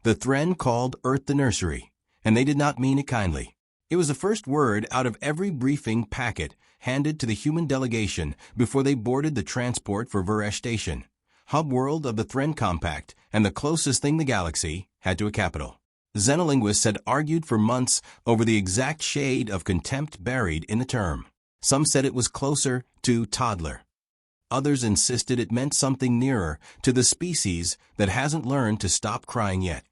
The Thren called Earth the nursery, and they did not mean it kindly. It was the first word out of every briefing packet handed to the human delegation before they boarded the transport for Varesh Station, hub world of the Thren Compact and the closest thing the galaxy had to a capital. Xenolinguists had argued for months over the exact shade of contempt buried in the term. Some said it was closer to toddler. Others insisted it meant something nearer to the species that hasn't learned to stop crying yet.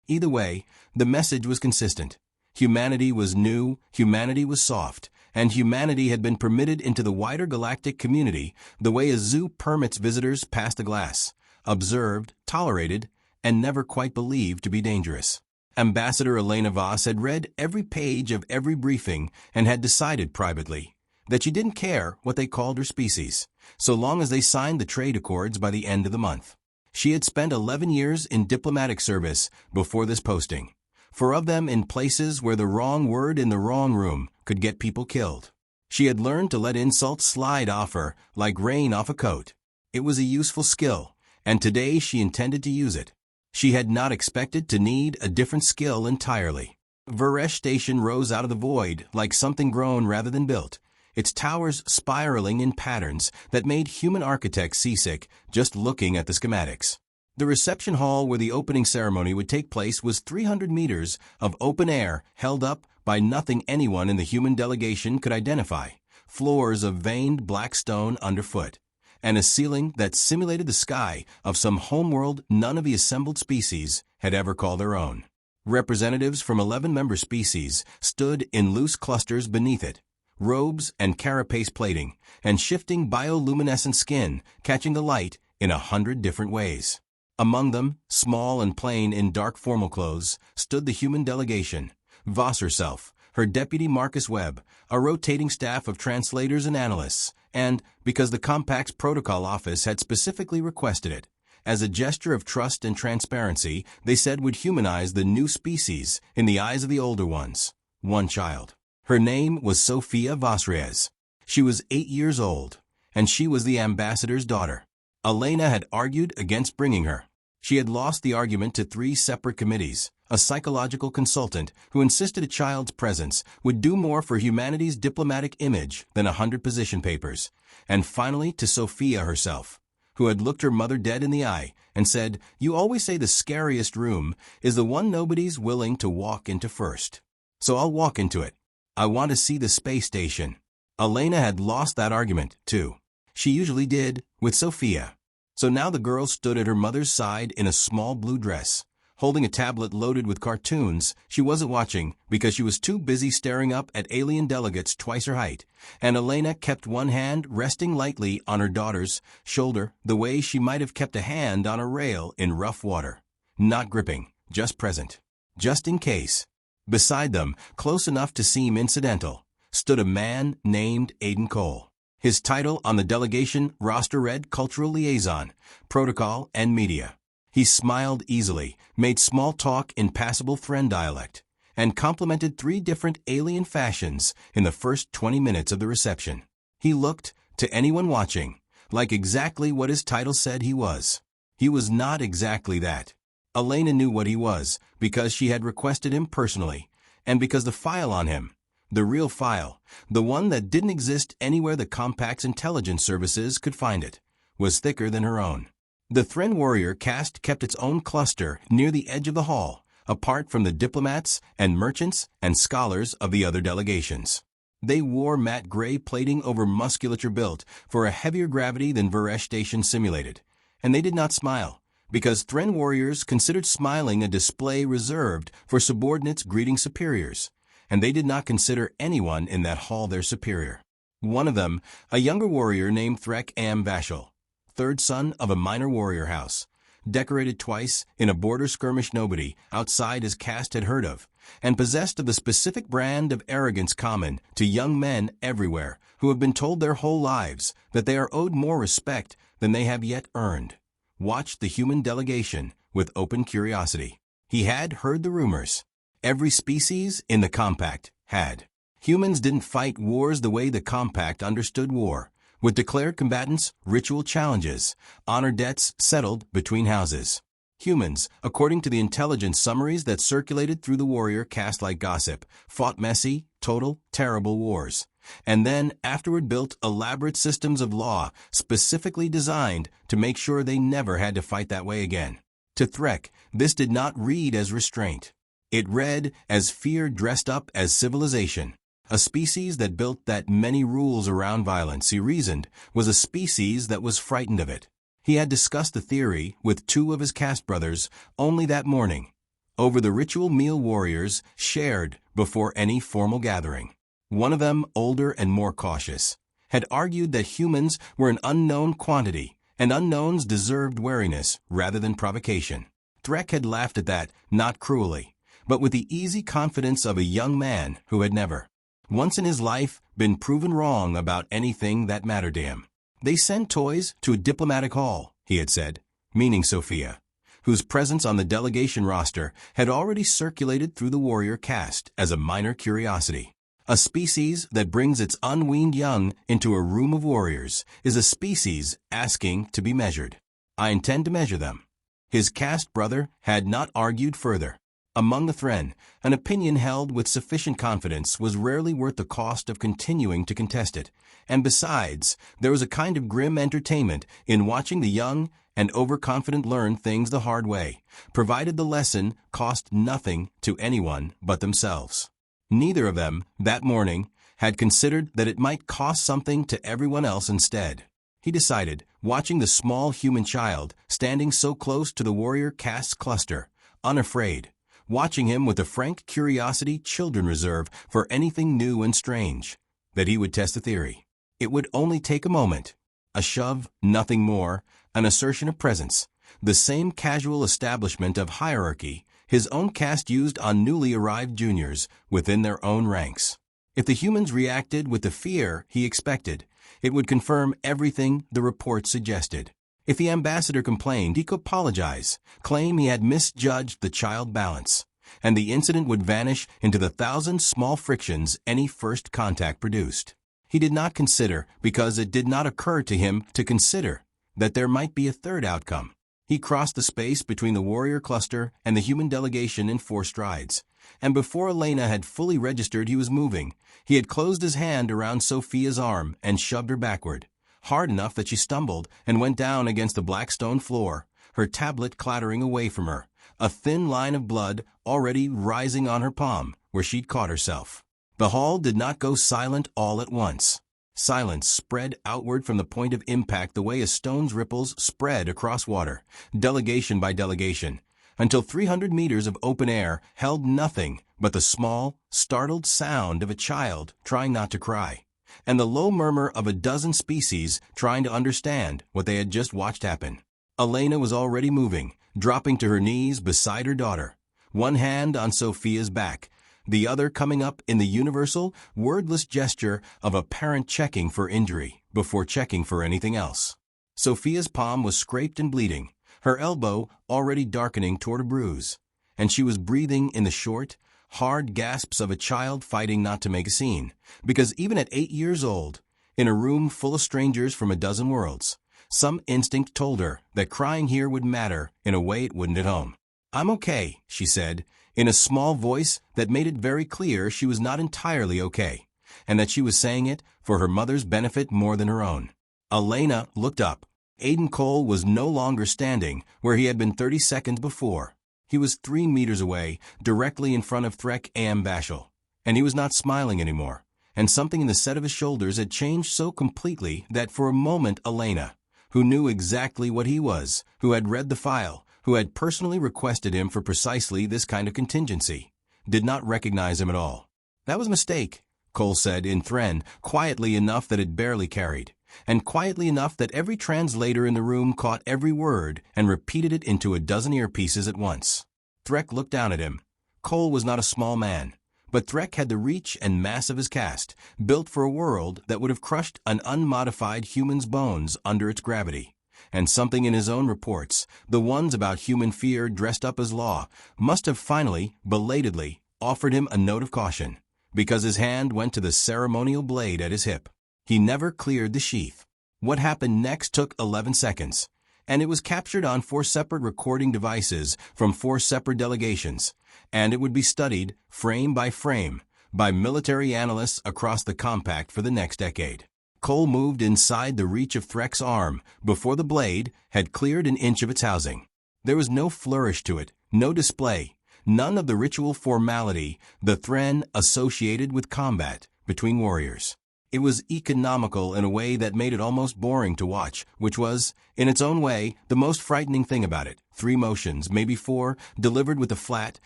Either way, the message was consistent. Humanity was new, humanity was soft, and humanity had been permitted into the wider galactic community the way a zoo permits visitors past a glass, observed, tolerated, and never quite believed to be dangerous. Ambassador Elena Voss had read every page of every briefing and had decided privately that she didn't care what they called her species, so long as they signed the trade accords by the end of the month. She had spent 11 years in diplomatic service before this posting, 4 of them in places where the wrong word in the wrong room could get people killed. She had learned to let insults slide off her like rain off a coat. It was a useful skill, and today she intended to use it. She had not expected to need a different skill entirely. Varesh Station rose out of the void like something grown rather than built, its towers spiraling in patterns that made human architects seasick just looking at the schematics. The reception hall where the opening ceremony would take place was 300 meters of open air held up by nothing anyone in the human delegation could identify, floors of veined black stone underfoot, and a ceiling that simulated the sky of some homeworld none of the assembled species had ever called their own. Representatives from 11 member species stood in loose clusters beneath it, robes and carapace plating, and shifting bioluminescent skin catching the light in 100 different ways. Among them, small and plain in dark formal clothes, stood the human delegation, Voss herself, her deputy Marcus Webb, a rotating staff of translators and analysts, and, because the Compact's protocol office had specifically requested it, as a gesture of trust and transparency, they said would humanize the new species in the eyes of the older ones. One child. Her name was Sophia Vossreyes. She was 8 years old, and she was the ambassador's daughter. Elena had argued against bringing her. She had lost the argument to 3 separate committees, a psychological consultant who insisted a child's presence would do more for humanity's diplomatic image than 100 position papers, and finally to Sophia herself, who had looked her mother dead in the eye and said, "You always say the scariest room is the one nobody's willing to walk into first. So I'll walk into it. I want to see the space station." Elena had lost that argument, too. She usually did, with Sophia. So now the girl stood at her mother's side in a small blue dress, holding a tablet loaded with cartoons she wasn't watching because she was too busy staring up at alien delegates twice her height, and Elena kept one hand resting lightly on her daughter's shoulder the way she might have kept a hand on a rail in rough water. Not gripping, just present. Just in case. Beside them, close enough to seem incidental, stood a man named Aiden Cole. His title on the delegation roster read Cultural Liaison, Protocol, and Media. He smiled easily, made small talk in passable Thren dialect, and complimented 3 different alien fashions in the first 20 minutes of the reception. He looked, to anyone watching, like exactly what his title said he was. He was not exactly that. Elena knew what he was because she had requested him personally, and because the file on him, the real file, the one that didn't exist anywhere the Compact's intelligence services could find it, was thicker than her own. The Thren warrior caste kept its own cluster near the edge of the hall, apart from the diplomats and merchants and scholars of the other delegations. They wore matte gray plating over musculature built for a heavier gravity than Varesh Station simulated, and they did not smile, because Thren warriors considered smiling a display reserved for subordinates greeting superiors, and they did not consider anyone in that hall their superior. One of them, a younger warrior named Threk Am Vashel, 3rd son of a minor warrior house, decorated twice in a border skirmish nobody outside his caste had heard of, and possessed of the specific brand of arrogance common to young men everywhere who have been told their whole lives that they are owed more respect than they have yet earned, watched the human delegation with open curiosity. He had heard the rumors. Every species in the Compact had. Humans didn't fight wars the way the Compact understood war, with declared combatants, ritual challenges, honor debts settled between houses. Humans, according to the intelligence summaries that circulated through the warrior caste like gossip, fought messy, total, terrible wars, and then afterward built elaborate systems of law specifically designed to make sure they never had to fight that way again. To Threk, this did not read as restraint. It read as fear dressed up as civilization. A species that built that many rules around violence, he reasoned, was a species that was frightened of it. He had discussed the theory with two of his caste brothers only that morning, over the ritual meal warriors shared before any formal gathering. One of them, older and more cautious, had argued that humans were an unknown quantity, and unknowns deserved wariness rather than provocation. Threk had laughed at that, not cruelly, but with the easy confidence of a young man who had never, once in his life, been proven wrong about anything that mattered to him. They sent toys to a diplomatic hall, he had said, meaning Sophia, whose presence on the delegation roster had already circulated through the warrior caste as a minor curiosity. A species that brings its unweaned young into a room of warriors is a species asking to be measured. I intend to measure them. His caste brother had not argued further. Among the Thren, an opinion held with sufficient confidence was rarely worth the cost of continuing to contest it, and besides, there was a kind of grim entertainment in watching the young and overconfident learn things the hard way, provided the lesson cost nothing to anyone but themselves. Neither of them, that morning, had considered that it might cost something to everyone else instead. He decided, watching the small human child standing so close to the warrior caste's cluster, unafraid, watching him with the frank curiosity children reserve for anything new and strange, that he would test the theory. It would only take a moment, a shove, nothing more, an assertion of presence, the same casual establishment of hierarchy his own caste used on newly arrived juniors within their own ranks. If the humans reacted with the fear he expected, it would confirm everything the report suggested. If the ambassador complained, he could apologize, claim he had misjudged the child balance, and the incident would vanish into the thousand small frictions any first contact produced. He did not consider, because it did not occur to him to consider, that there might be a third outcome. He crossed the space between the warrior cluster and the human delegation in 4 strides, and before Elena had fully registered he was moving, he had closed his hand around Sophia's arm and shoved her backward, hard enough that she stumbled and went down against the black stone floor, her tablet clattering away from her, a thin line of blood already rising on her palm where she'd caught herself. The hall did not go silent all at once. Silence spread outward from the point of impact the way a stone's ripples spread across water, delegation by delegation, until 300 meters of open air held nothing but the small, startled sound of a child trying not to cry, and the low murmur of a dozen species trying to understand what they had just watched happen. Elena was already moving, dropping to her knees beside her daughter, one hand on Sophia's back, the other coming up in the universal, wordless gesture of a parent checking for injury before checking for anything else. Sophia's palm was scraped and bleeding, her elbow already darkening toward a bruise, and she was breathing in the short, hard gasps of a child fighting not to make a scene, because even at 8 years old, in a room full of strangers from a dozen worlds, some instinct told her that crying here would matter in a way it wouldn't at home. "I'm okay," she said, in a small voice that made it very clear she was not entirely okay, and that she was saying it for her mother's benefit more than her own. Elena looked up. Aiden Cole was no longer standing where he had been 30 seconds before. He was 3 meters away, directly in front of Threk Am Vashel, and he was not smiling anymore, and something in the set of his shoulders had changed so completely that for a moment Elena, who knew exactly what he was, who had read the file, who had personally requested him for precisely this kind of contingency, did not recognize him at all. "That was a mistake," Cole said in Thren, quietly enough that it barely carried, and quietly enough that every translator in the room caught every word and repeated it into a dozen earpieces at once. Threk looked down at him. Cole was not a small man, but Threk had the reach and mass of his caste, built for a world that would have crushed an unmodified human's bones under its gravity. And something in his own reports, the ones about human fear dressed up as law, must have finally, belatedly, offered him a note of caution, because his hand went to the ceremonial blade at his hip. He never cleared the sheath. What happened next took 11 seconds. and it was captured on 4 separate recording devices from 4 separate delegations, and it would be studied, frame by frame, by military analysts across the compact for the next decade. Cole moved inside the reach of Threk's arm before the blade had cleared an inch of its housing. There was no flourish to it, no display, none of the ritual formality the Thren associated with combat between warriors. It was economical in a way that made it almost boring to watch, which was, in its own way, the most frightening thing about it. 3 motions, maybe 4, delivered with the flat,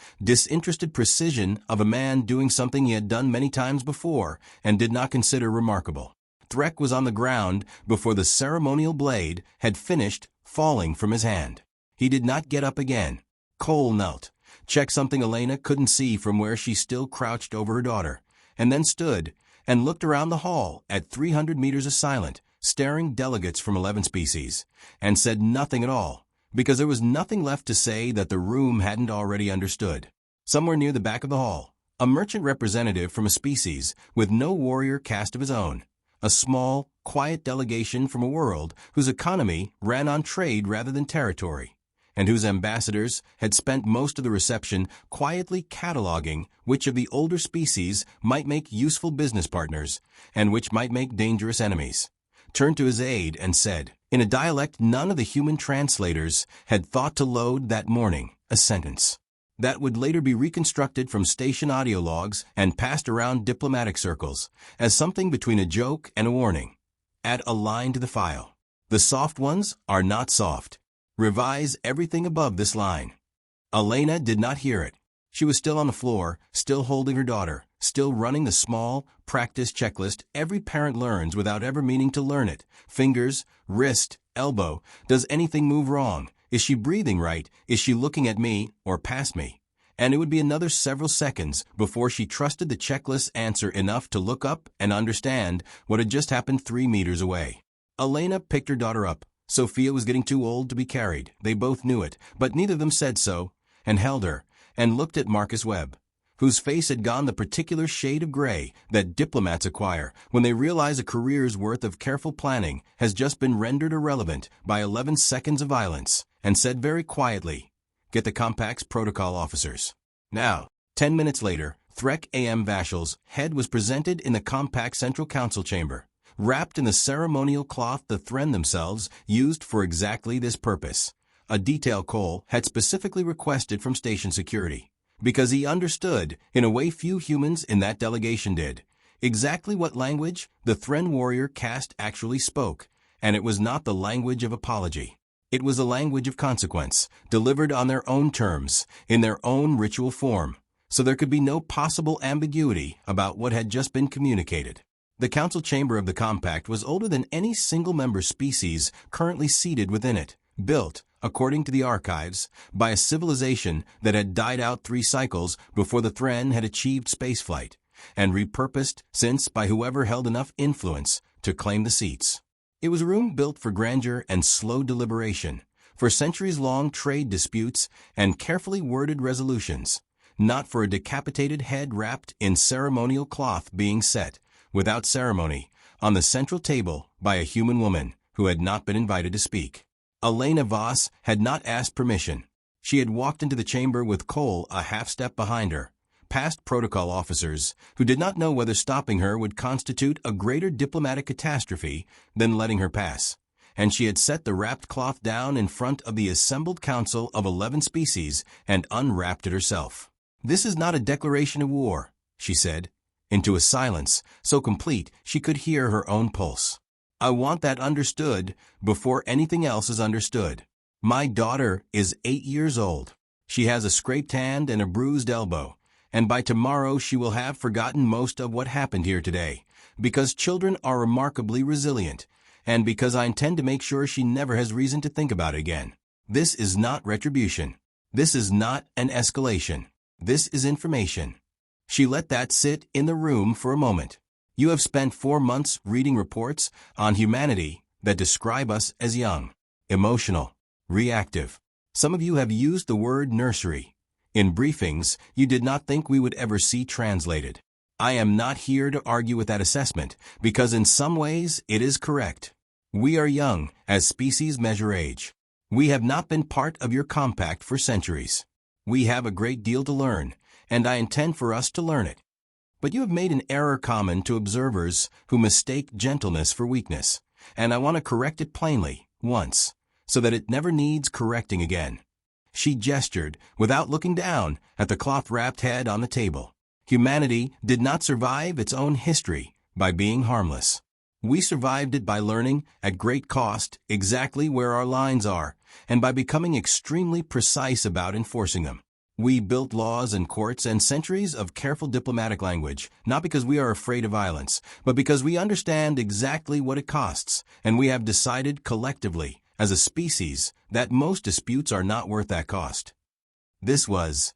disinterested precision of a man doing something he had done many times before and did not consider remarkable. Threk was on the ground before the ceremonial blade had finished falling from his hand. He did not get up again. Cole knelt, checked something Elena couldn't see from where she still crouched over her daughter, and then stood and looked around the hall at 300 meters of silent, staring delegates from 11 species, and said nothing at all, because there was nothing left to say that the room hadn't already understood. Somewhere near the back of the hall, a merchant representative from a species with no warrior caste of his own, a small, quiet delegation from a world whose economy ran on trade rather than territory, and whose ambassadors had spent most of the reception quietly cataloging which of the older species might make useful business partners and which might make dangerous enemies, turned to his aide and said, in a dialect none of the human translators had thought to load that morning, a sentence that would later be reconstructed from station audio logs and passed around diplomatic circles as something between a joke and a warning. Add a line to the file. The soft ones are not soft. Revise everything above this line. Elena did not hear it. She was still on the floor, still holding her daughter, still running the small, practice checklist every parent learns without ever meaning to learn it. Fingers, wrist, elbow. Does anything move wrong? Is she breathing right? Is she looking at me or past me? And it would be another several seconds before she trusted the checklist's answer enough to look up and understand what had just happened 3 meters away. Elena picked her daughter up. Sophia was getting too old to be carried. They both knew it, but neither of them said so, and held her, and looked at Marcus Webb, whose face had gone the particular shade of gray that diplomats acquire when they realize a career's worth of careful planning has just been rendered irrelevant by 11 seconds of violence, and said very quietly, "Get the Compact's protocol officers." Now, 10 minutes later, Threk A.M. Vashal's head was presented in the Compact Central Council chamber, wrapped in the ceremonial cloth the Thren themselves used for exactly this purpose, a detail Cole had specifically requested from station security, because he understood, in a way few humans in that delegation did, exactly what language the Thren warrior caste actually spoke, and it was not the language of apology. It was a language of consequence, delivered on their own terms, in their own ritual form, so there could be no possible ambiguity about what had just been communicated. The council chamber of the Compact was older than any single-member species currently seated within it, built, according to the archives, by a civilization that had died out 3 cycles before the Thren had achieved spaceflight, and repurposed since by whoever held enough influence to claim the seats. It was a room built for grandeur and slow deliberation, for centuries-long trade disputes and carefully worded resolutions, not for a decapitated head wrapped in ceremonial cloth being set, without ceremony, on the central table by a human woman who had not been invited to speak. Elena Voss had not asked permission. She had walked into the chamber with Cole a half-step behind her, past protocol officers who did not know whether stopping her would constitute a greater diplomatic catastrophe than letting her pass, and she had set the wrapped cloth down in front of the assembled council of 11 species and unwrapped it herself. "This is not a declaration of war," she said, into a silence so complete she could hear her own pulse. "I want that understood before anything else is understood. My daughter is 8 years old. She has a scraped hand and a bruised elbow, and by tomorrow she will have forgotten most of what happened here today, because children are remarkably resilient, and because I intend to make sure she never has reason to think about it again. This is not retribution. This is not an escalation. This is information." She let that sit in the room for a moment. "You have spent 4 months reading reports on humanity that describe us as young, emotional, reactive. Some of you have used the word nursery. In briefings, you did not think we would ever see translated. I am not here to argue with that assessment, because in some ways it is correct. We are young, as species measure age. We have not been part of your compact for centuries. We have a great deal to learn, and I intend for us to learn it. But you have made an error common to observers who mistake gentleness for weakness, and I want to correct it plainly, once, so that it never needs correcting again." She gestured, without looking down, at the cloth-wrapped head on the table. Humanity did not survive its own history by being harmless. We survived it by learning, at great cost, exactly where our lines are, and by becoming extremely precise about enforcing them. We built laws and courts and centuries of careful diplomatic language, not because we are afraid of violence, but because we understand exactly what it costs, and we have decided collectively, as a species, that most disputes are not worth that cost. This was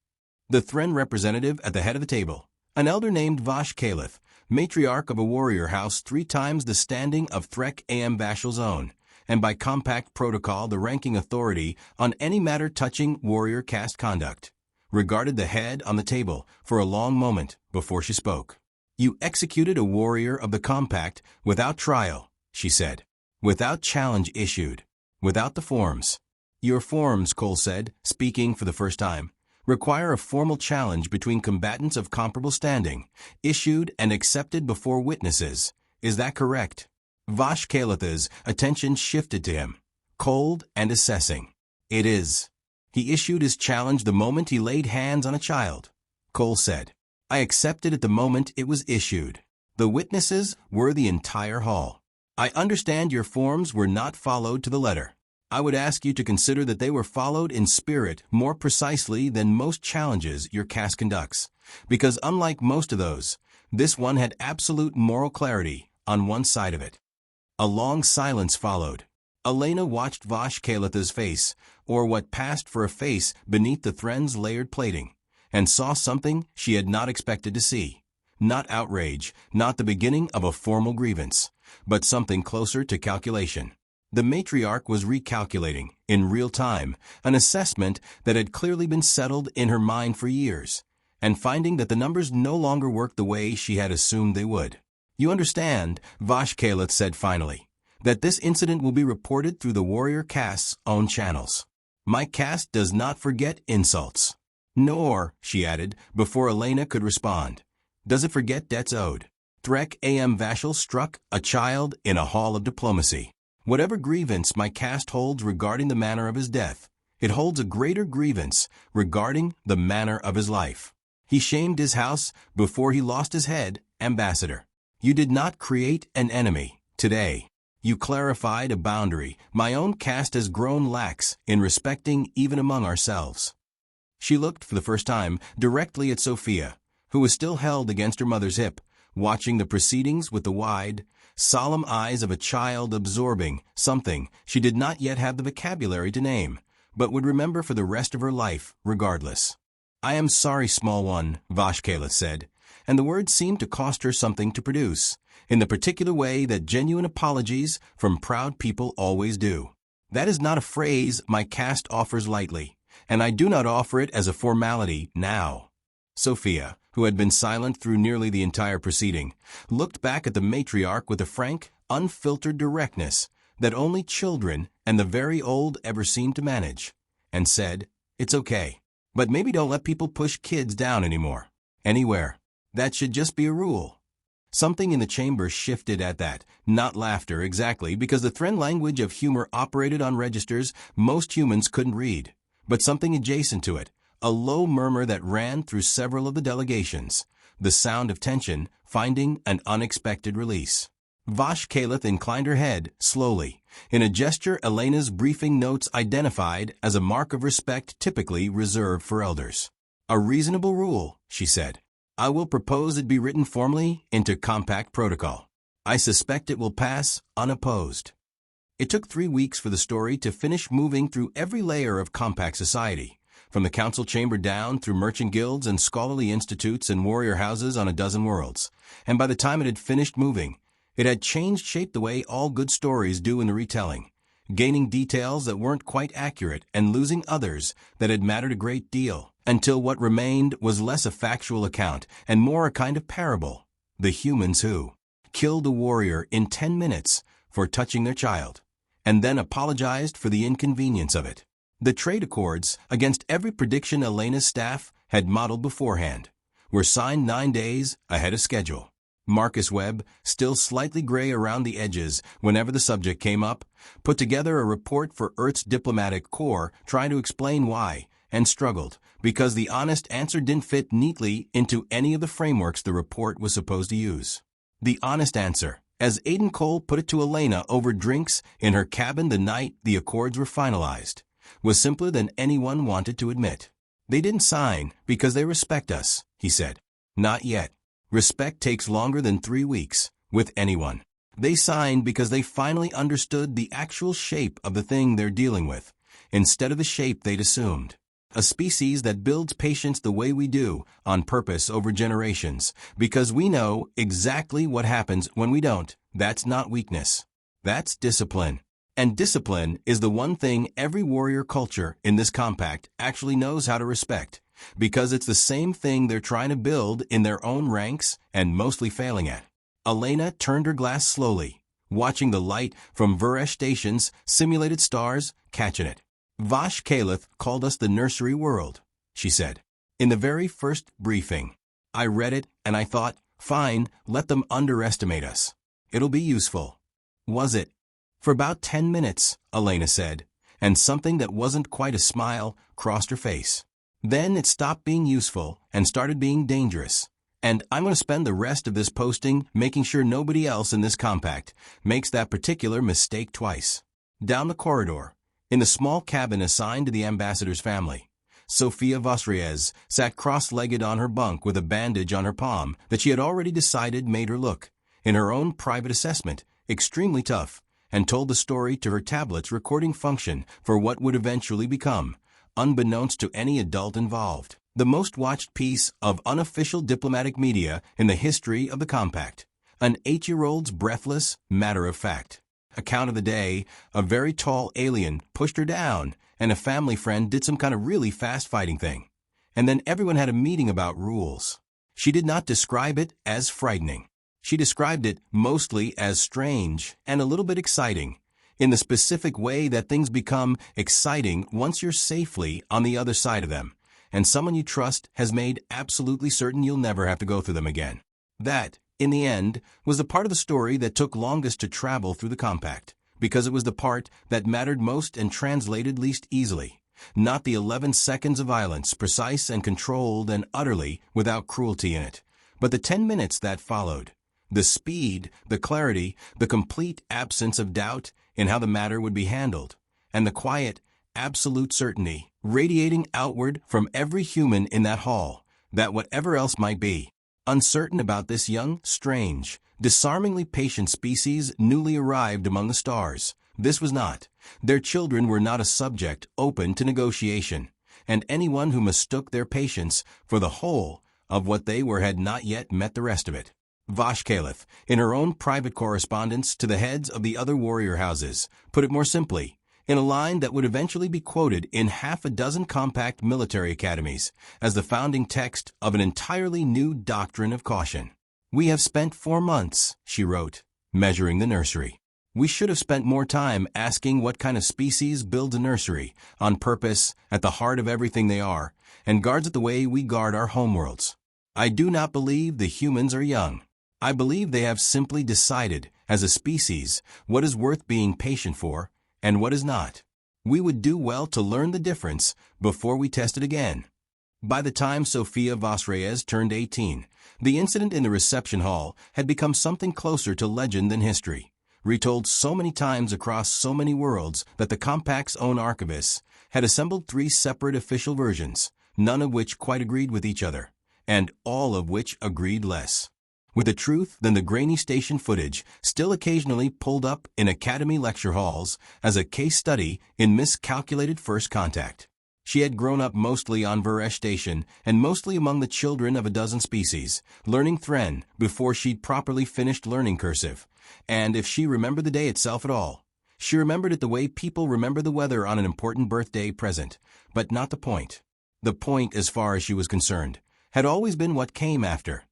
the Thren representative at the head of the table, an elder named Vash Kalith, matriarch of a warrior house 3 times the standing of Threk Am Vashal's own, and by compact protocol the ranking authority on any matter touching warrior caste conduct, regarded the head on the table for a long moment before she spoke. "You executed a warrior of the compact without trial," she said, "without challenge issued, without the forms." "Your forms," Cole said, speaking for the first time, "require a formal challenge between combatants of comparable standing, issued and accepted before witnesses. Is that correct?" Vash Kalith's attention shifted to him, cold and assessing. "It is." "He issued his challenge the moment he laid hands on a child," Cole said. "I accepted it the moment it was issued. The witnesses were the entire hall. I understand your forms were not followed to the letter. I would ask you to consider that they were followed in spirit more precisely than most challenges your caste conducts, because unlike most of those, this one had absolute moral clarity on one side of it." A long silence followed. Elena watched Vash Kalith's face, or what passed for a face beneath the Thren's layered plating, and saw something she had not expected to see. Not outrage, not the beginning of a formal grievance, but something closer to calculation. The matriarch was recalculating, in real time, an assessment that had clearly been settled in her mind for years, and finding that the numbers no longer worked the way she had assumed they would. "You understand," Vash Kalith said finally, "that this incident will be reported through the warrior caste's own channels. My caste does not forget insults. Nor," she added, before Elena could respond, "does it forget debts owed. Threk Am Vashal struck a child in a hall of diplomacy. Whatever grievance my caste holds regarding the manner of his death, it holds a greater grievance regarding the manner of his life. He shamed his house before he lost his head, Ambassador. You did not create an enemy today. You clarified a boundary my own caste has grown lax in respecting even among ourselves." She looked for the first time directly at Sophia, who was still held against her mother's hip, watching the proceedings with the wide, solemn eyes of a child absorbing something she did not yet have the vocabulary to name, but would remember for the rest of her life regardless. "I am sorry, small one," Vash Kalith said, and the words seemed to cost her something to produce, in the particular way that genuine apologies from proud people always do. "That is not a phrase my caste offers lightly, and I do not offer it as a formality now." Sophia, who had been silent through nearly the entire proceeding, looked back at the matriarch with a frank, unfiltered directness that only children and the very old ever seem to manage, and said, "It's okay, but maybe don't let people push kids down anymore. Anywhere. That should just be a rule." Something in the chamber shifted at that, not laughter exactly, because the Thren language of humor operated on registers most humans couldn't read, but something adjacent to it, a low murmur that ran through several of the delegations, the sound of tension finding an unexpected release. Vash Kalith inclined her head, slowly, in a gesture Elena's briefing notes identified as a mark of respect typically reserved for elders. "A reasonable rule," she said. "I will propose it be written formally into compact protocol. I suspect it will pass unopposed." It took 3 weeks for the story to finish moving through every layer of compact society, from the council chamber down through merchant guilds and scholarly institutes and warrior houses on a dozen worlds, and by the time it had finished moving, it had changed shape the way all good stories do in the retelling, gaining details that weren't quite accurate and losing others that had mattered a great deal, until what remained was less a factual account and more a kind of parable. The humans who killed a warrior in 10 minutes for touching their child, and then apologized for the inconvenience of it. The trade accords, against every prediction Elena's staff had modeled beforehand, were signed 9 days ahead of schedule. Marcus Webb, still slightly gray around the edges whenever the subject came up, put together a report for Earth's diplomatic corps trying to explain why, and struggled, because the honest answer didn't fit neatly into any of the frameworks the report was supposed to use. The honest answer, as Aiden Cole put it to Elena over drinks in her cabin the night the accords were finalized, was simpler than anyone wanted to admit. They didn't sign because they respect us, he said. Not yet. Respect takes longer than 3 weeks, with anyone. They signed because they finally understood the actual shape of the thing they're dealing with, instead of the shape they'd assumed. A species that builds patience the way we do, on purpose over generations, because we know exactly what happens when we don't. That's not weakness. That's discipline. And discipline is the one thing every warrior culture in this compact actually knows how to respect, because it's the same thing they're trying to build in their own ranks and mostly failing at. Elena turned her glass slowly, watching the light from Vuresh Station's simulated stars catching it. Vash Kalith called us the nursery world, she said. In the very first briefing. I read it and I thought, fine, let them underestimate us. It'll be useful. Was it? For about 10 minutes, Elena said, and something that wasn't quite a smile crossed her face. Then it stopped being useful and started being dangerous. And I'm going to spend the rest of this posting making sure nobody else in this compact makes that particular mistake twice. Down the corridor, in the small cabin assigned to the ambassador's family, Sofia Vosreyes sat cross-legged on her bunk with a bandage on her palm that she had already decided made her look, in her own private assessment, extremely tough, and told the story to her tablet's recording function for what would eventually become, unbeknownst to any adult involved, the most watched piece of unofficial diplomatic media in the history of the compact. An 8-year-old's breathless, matter-of-fact account of the day. A very tall alien pushed her down, and a family friend did some kind of really fast fighting thing. And then everyone had a meeting about rules. She did not describe it as frightening. She described it mostly as strange and a little bit exciting, in the specific way that things become exciting once you're safely on the other side of them, and someone you trust has made absolutely certain you'll never have to go through them again. That, in the end, was the part of the story that took longest to travel through the compact, because it was the part that mattered most and translated least easily, not the 11 seconds of violence, precise and controlled and utterly without cruelty in it, but the 10 minutes that followed. The speed, the clarity, the complete absence of doubt in how the matter would be handled, and the quiet, absolute certainty radiating outward from every human in that hall, that whatever else might be, uncertain about this young, strange, disarmingly patient species newly arrived among the stars, this was not. Their children were not a subject open to negotiation, and anyone who mistook their patience for the whole of what they were had not yet met the rest of it. Vash Kalith, in her own private correspondence to the heads of the other warrior houses, put it more simply, in a line that would eventually be quoted in 6 compact military academies as the founding text of an entirely new doctrine of caution. We have spent 4 months, she wrote, measuring the nursery. We should have spent more time asking what kind of species builds a nursery, on purpose, at the heart of everything they are, and guards it the way we guard our homeworlds. I do not believe the humans are young. I believe they have simply decided, as a species, what is worth being patient for, and what is not. We would do well to learn the difference before we test it again. By the time Sofia Vosreyes turned 18, the incident in the reception hall had become something closer to legend than history, retold so many times across so many worlds that the Compact's own archivists had assembled 3 separate official versions, none of which quite agreed with each other, and all of which agreed less with the truth than the grainy station footage still occasionally pulled up in academy lecture halls as a case study in miscalculated first contact. She had grown up mostly on Vuresh Station and mostly among the children of a dozen species, learning Thren before she'd properly finished learning cursive. And if she remembered the day itself at all, she remembered it the way people remember the weather on an important birthday present, but not the point. The point, as far as she was concerned, had always been what came after.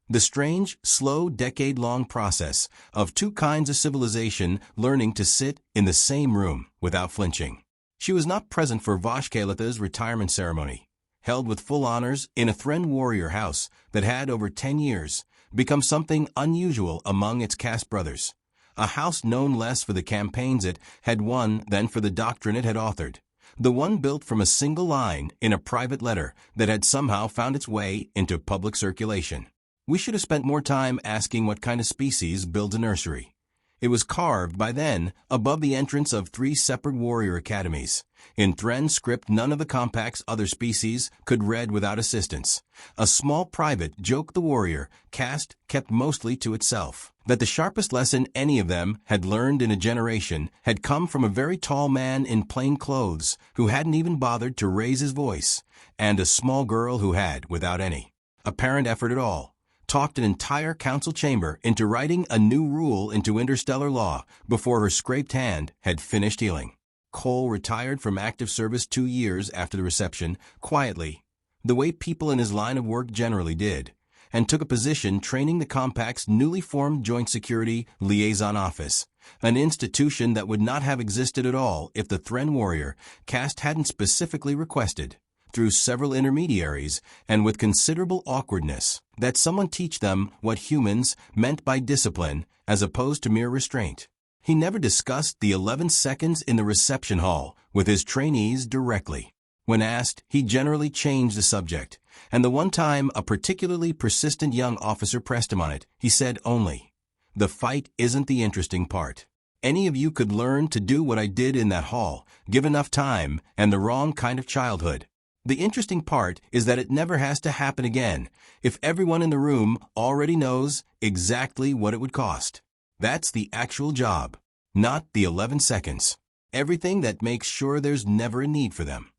The strange, slow, decade-long process of two kinds of civilization learning to sit in the same room without flinching. She was not present for Vashkalatha's retirement ceremony, held with full honors in a Thren warrior house that had, over 10 years, become something unusual among its caste brothers. A house known less for the campaigns it had won than for the doctrine it had authored. The one built from a single line in a private letter that had somehow found its way into public circulation. We should have spent more time asking what kind of species builds a nursery. It was carved by then above the entrance of 3 separate warrior academies. In Thren script none of the compact's other species could read without assistance. A small private joke the warrior caste kept mostly to itself. That the sharpest lesson any of them had learned in a generation had come from a very tall man in plain clothes who hadn't even bothered to raise his voice, and a small girl who had, without any apparent effort at all, talked an entire council chamber into writing a new rule into interstellar law before her scraped hand had finished healing. Cole retired from active service 2 years after the reception, quietly, the way people in his line of work generally did, and took a position training the Compact's newly formed Joint Security Liaison Office, an institution that would not have existed at all if the Thren warrior caste hadn't specifically requested, through several intermediaries and with considerable awkwardness, that someone teach them what humans meant by discipline as opposed to mere restraint. He never discussed the 11 seconds in the reception hall with his trainees directly. When asked, he generally changed the subject, and the one time a particularly persistent young officer pressed him on it, he said only, "The fight isn't the interesting part. Any of you could learn to do what I did in that hall, give enough time and the wrong kind of childhood. The interesting part is that it never has to happen again if everyone in the room already knows exactly what it would cost. That's the actual job, not the 11 seconds. Everything that makes sure there's never a need for them."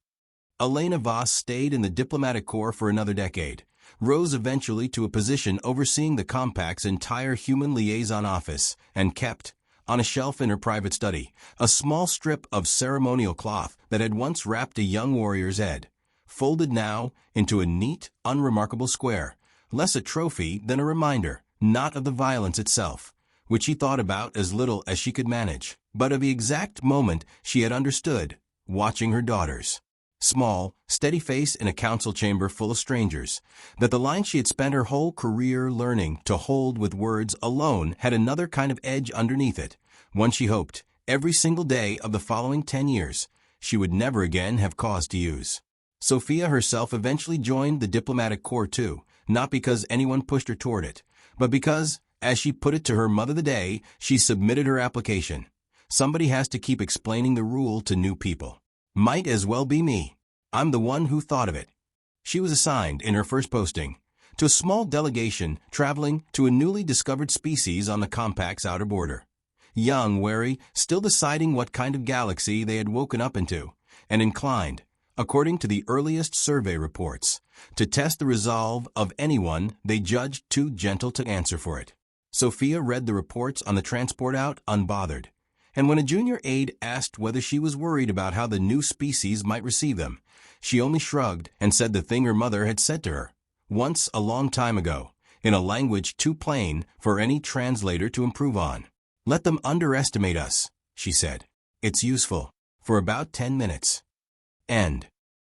Elena Voss stayed in the diplomatic corps for another decade, rose eventually to a position overseeing the Compact's entire human liaison office, and kept, on a shelf in her private study, a small strip of ceremonial cloth that had once wrapped a young warrior's head, folded now into a neat, unremarkable square, less a trophy than a reminder, not of the violence itself, which she thought about as little as she could manage, but of the exact moment she had understood, watching her daughters. Small, steady face in a council chamber full of strangers, that the line she had spent her whole career learning to hold with words alone had another kind of edge underneath it, one she hoped, every single day of the following 10 years, she would never again have cause to use. Sophia herself eventually joined the diplomatic corps too, not because anyone pushed her toward it, but because, as she put it to her mother the day she submitted her application, somebody has to keep explaining the rule to new people. Might as well be me. I'm the one who thought of it. She was assigned, in her first posting, to a small delegation traveling to a newly discovered species on the Compact's outer border. Young, wary, still deciding what kind of galaxy they had woken up into, and inclined, according to the earliest survey reports, to test the resolve of anyone they judged too gentle to answer for it. Sophia read the reports on the transport out unbothered, and when a junior aide asked whether she was worried about how the new species might receive them, she only shrugged and said the thing her mother had said to her, once a long time ago, in a language too plain for any translator to improve on. "Let them underestimate us," she said. "It's useful. For about 10 minutes. End."